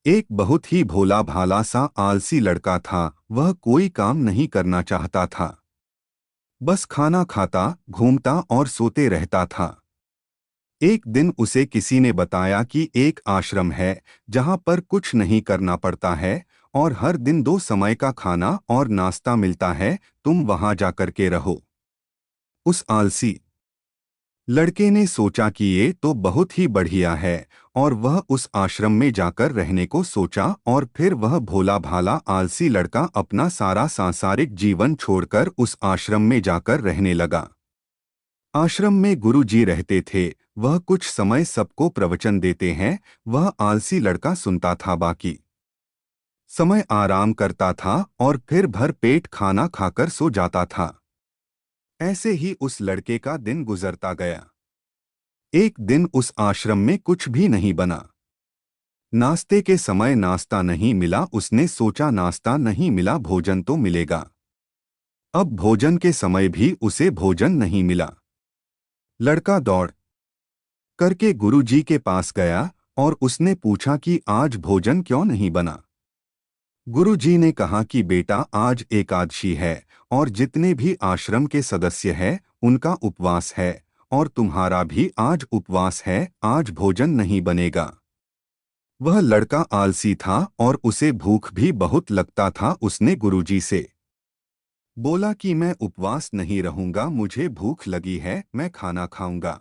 एक बहुत ही भोला भाला सा आलसी लड़का था। वह कोई काम नहीं करना चाहता था। बस खाना खाता, घूमता और सोते रहता था। एक दिन उसे किसी ने बताया कि एक आश्रम है जहां पर कुछ नहीं करना पड़ता है और हर दिन 2 समय का खाना और नाश्ता मिलता है। तुम वहां जाकर के रहो। उस आलसी लड़के ने सोचा कि ये तो बहुत ही बढ़िया है और वह उस आश्रम में जाकर रहने को सोचा। और फिर वह भोला भाला आलसी लड़का अपना सारा सांसारिक जीवन छोड़कर उस आश्रम में जाकर रहने लगा। आश्रम में गुरु जी रहते थे। वह कुछ समय सबको प्रवचन देते हैं। वह आलसी लड़का सुनता था, बाकी समय आराम करता था और फिर भर पेट खाना खाकर सो जाता था। ऐसे ही उस लड़के का दिन गुजरता गया। एक दिन उस आश्रम में कुछ भी नहीं बना। नाश्ते के समय नाश्ता नहीं मिला। उसने सोचा नाश्ता नहीं मिला, भोजन तो मिलेगा। अब भोजन के समय भी उसे भोजन नहीं मिला। लड़का दौड़ करके गुरुजी के पास गया और उसने पूछा कि आज भोजन क्यों नहीं बना। गुरुजी ने कहा कि बेटा, आज एकादशी है और जितने भी आश्रम के सदस्य हैं उनका उपवास है और तुम्हारा भी आज उपवास है। आज भोजन नहीं बनेगा। वह लड़का आलसी था और उसे भूख भी बहुत लगता था। उसने गुरुजी से बोला कि मैं उपवास नहीं रहूंगा, मुझे भूख लगी है, मैं खाना खाऊंगा।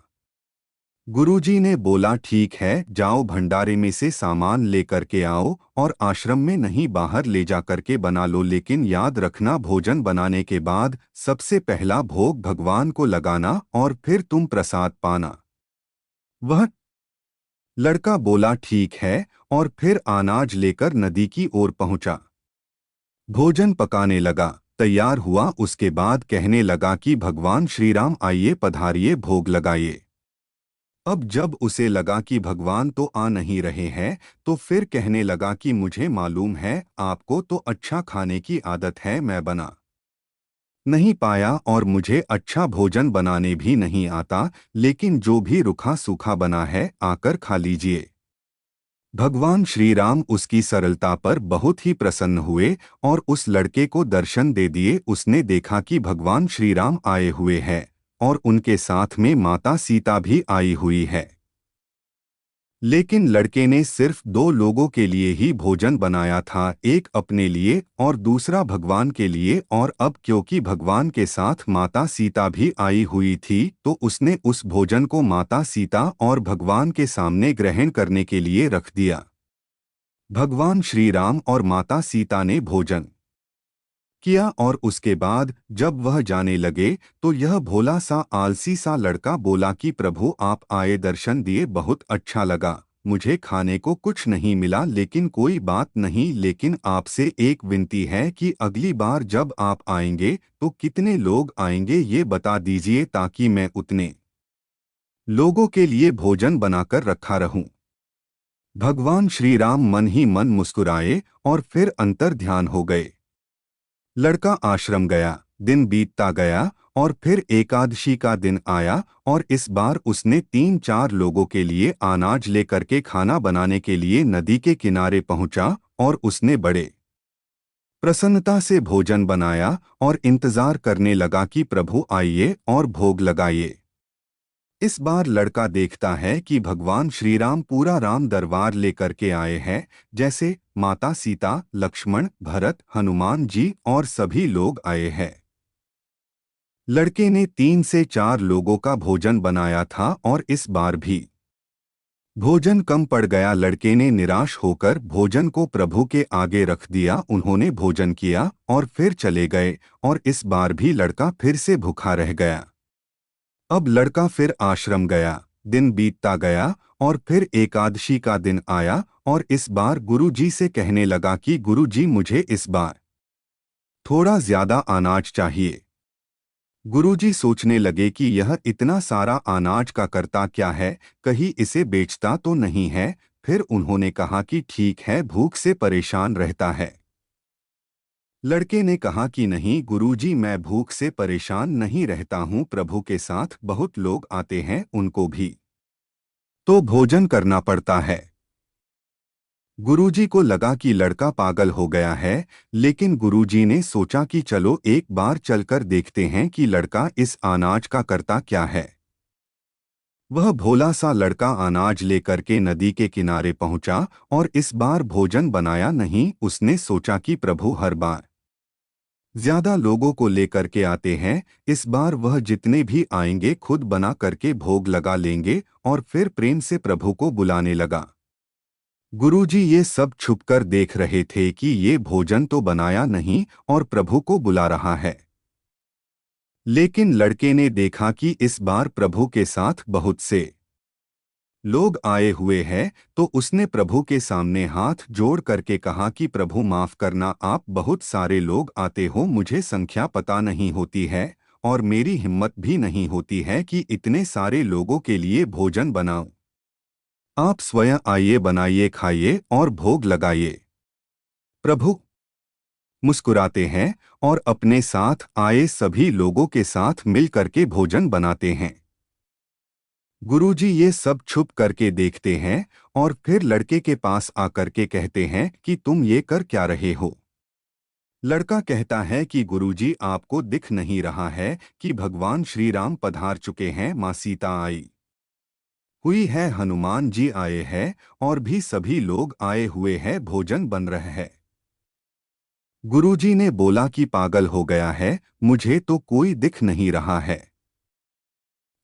गुरुजी ने बोला ठीक है, जाओ भंडारे में से सामान लेकर के आओ और आश्रम में नहीं बाहर ले जाकर के बना लो, लेकिन याद रखना भोजन बनाने के बाद सबसे पहला भोग भगवान को लगाना और फिर तुम प्रसाद पाना। वह लड़का बोला ठीक है और फिर अनाज लेकर नदी की ओर पहुंचा। भोजन पकाने लगा, तैयार हुआ। उसके बाद कहने लगा कि भगवान श्री राम आइए, पधारिए, भोग लगाइए। अब जब उसे लगा कि भगवान तो आ नहीं रहे हैं, तो फिर कहने लगा कि मुझे मालूम है आपको तो अच्छा खाने की आदत है, मैं बना नहीं पाया और मुझे अच्छा भोजन बनाने भी नहीं आता, लेकिन जो भी रूखा सूखा बना है आकर खा लीजिए। भगवान श्री राम उसकी सरलता पर बहुत ही प्रसन्न हुए और उस लड़के को दर्शन दे दिए। उसने देखा कि भगवान श्री राम आए हुए हैं और उनके साथ में माता सीता भी आई हुई है। लेकिन लड़के ने सिर्फ 2 लोगों के लिए ही भोजन बनाया था, एक अपने लिए और दूसरा भगवान के लिए। और अब क्योंकि भगवान के साथ माता सीता भी आई हुई थी, तो उसने उस भोजन को माता सीता और भगवान के सामने ग्रहण करने के लिए रख दिया। भगवान श्री राम और माता सीता ने भोजन किया और उसके बाद जब वह जाने लगे तो यह भोला सा आलसी सा लड़का बोला कि प्रभु, आप आए, दर्शन दिए, बहुत अच्छा लगा। मुझे खाने को कुछ नहीं मिला, लेकिन कोई बात नहीं, लेकिन आपसे एक विनती है कि अगली बार जब आप आएंगे तो कितने लोग आएंगे ये बता दीजिए, ताकि मैं उतने लोगों के लिए भोजन बनाकर रखा रहूं। भगवान श्री राम मन ही मन मुस्कुराए और फिर अंतर ध्यान हो गए। लड़का आश्रम गया, दिन बीतता गया और फिर एकादशी का दिन आया और इस बार उसने 3-4 लोगों के लिए अनाज लेकर के खाना बनाने के लिए नदी के किनारे पहुंचा और उसने बड़े प्रसन्नता से भोजन बनाया और इंतजार करने लगा कि प्रभु आइए और भोग लगाइए। इस बार लड़का देखता है कि भगवान श्री राम पूरा राम दरबार लेकर के आए हैं, जैसे माता सीता, लक्ष्मण, भरत, हनुमान जी और सभी लोग आए हैं। लड़के ने 3 से 4 लोगों का भोजन बनाया था और इस बार भी भोजन कम पड़ गया। लड़के ने निराश होकर भोजन को प्रभु के आगे रख दिया। उन्होंने भोजन किया और फिर चले गए और इस बार भी लड़का फिर से भूखा रह गया। अब लड़का फिर आश्रम गया, दिन बीतता गया और फिर एकादशी का दिन आया और इस बार गुरुजी से कहने लगा कि गुरुजी, मुझे इस बार थोड़ा ज्यादा अनाज चाहिए। गुरुजी सोचने लगे कि यह इतना सारा अनाज का करता क्या है, कहीं इसे बेचता तो नहीं है। फिर उन्होंने कहा कि ठीक है, भूख से परेशान रहता है। लड़के ने कहा कि नहीं गुरुजी, मैं भूख से परेशान नहीं रहता हूँ, प्रभु के साथ बहुत लोग आते हैं, उनको भी तो भोजन करना पड़ता है। गुरुजी को लगा कि लड़का पागल हो गया है, लेकिन गुरुजी ने सोचा कि चलो एक बार चलकर देखते हैं कि लड़का इस अनाज का करता क्या है। वह भोला सा लड़का अनाज लेकर के नदी के किनारे पहुंचा और इस बार भोजन बनाया नहीं। उसने सोचा कि प्रभु हर बार ज्यादा लोगों को लेकर के आते हैं, इस बार वह जितने भी आएंगे खुद बना करके भोग लगा लेंगे। और फिर प्रेम से प्रभु को बुलाने लगा। गुरुजी ये सब छुपकर देख रहे थे कि ये भोजन तो बनाया नहीं और प्रभु को बुला रहा है। लेकिन लड़के ने देखा कि इस बार प्रभु के साथ बहुत से लोग आए हुए हैं, तो उसने प्रभु के सामने हाथ जोड़ करके कहा कि प्रभु माफ करना, आप बहुत सारे लोग आते हो, मुझे संख्या पता नहीं होती है और मेरी हिम्मत भी नहीं होती है कि इतने सारे लोगों के लिए भोजन बनाऊं। आप स्वयं आइए, बनाइए, खाइए और भोग लगाइए। प्रभु मुस्कुराते हैं और अपने साथ आए सभी लोगों के साथ मिल करके भोजन बनाते हैं। गुरुजी ये सब छुप करके देखते हैं और फिर लड़के के पास आकर के कहते हैं कि तुम ये कर क्या रहे हो। लड़का कहता है कि गुरुजी आपको दिख नहीं रहा है कि भगवान श्री राम पधार चुके हैं, माँ सीता आई हुई है, हनुमान जी आए हैं और भी सभी लोग आए हुए हैं, भोजन बन रहे हैं। गुरुजी ने बोला कि पागल हो गया है, मुझे तो कोई दिख नहीं रहा है।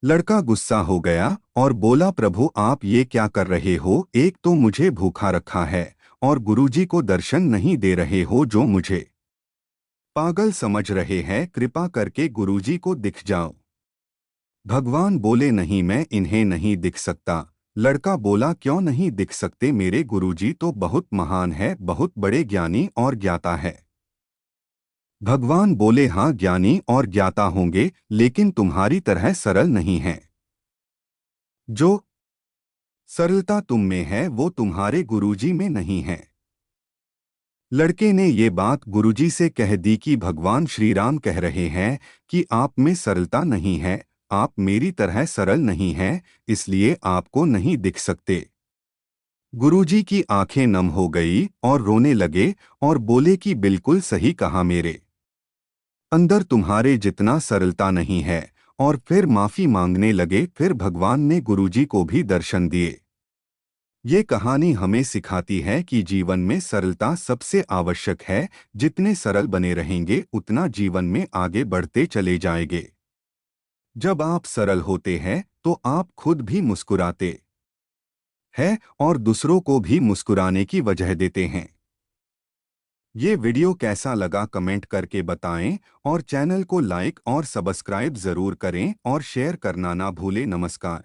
लड़का गुस्सा हो गया और बोला प्रभु आप ये क्या कर रहे हो, एक तो मुझे भूखा रखा है और गुरुजी को दर्शन नहीं दे रहे हो, जो मुझे पागल समझ रहे हैं, कृपा करके गुरुजी को दिख जाओ। भगवान बोले नहीं, मैं इन्हें नहीं दिख सकता। लड़का बोला क्यों नहीं दिख सकते, मेरे गुरुजी तो बहुत महान है, बहुत बड़े ज्ञानी और ज्ञाता है। भगवान बोले हाँ, ज्ञानी और ज्ञाता होंगे, लेकिन तुम्हारी तरह सरल नहीं हैं। जो सरलता तुम में है वो तुम्हारे गुरुजी में नहीं है। लड़के ने ये बात गुरुजी से कह दी कि भगवान श्री राम कह रहे हैं कि आप में सरलता नहीं है, आप मेरी तरह सरल नहीं हैं, इसलिए आपको नहीं दिख सकते। गुरुजी की आंखें नम हो गई और रोने लगे और बोले कि बिल्कुल सही कहा, मेरे अंदर तुम्हारे जितना सरलता नहीं है। और फिर माफी मांगने लगे। फिर भगवान ने गुरुजी को भी दर्शन दिए। ये कहानी हमें सिखाती है कि जीवन में सरलता सबसे आवश्यक है। जितने सरल बने रहेंगे उतना जीवन में आगे बढ़ते चले जाएंगे। जब आप सरल होते हैं तो आप खुद भी मुस्कुराते हैं और दूसरों को भी मुस्कुराने की वजह देते हैं। ये वीडियो कैसा लगा कमेंट करके बताएं और चैनल को लाइक और सब्सक्राइब जरूर करें और शेयर करना ना भूलें। नमस्कार।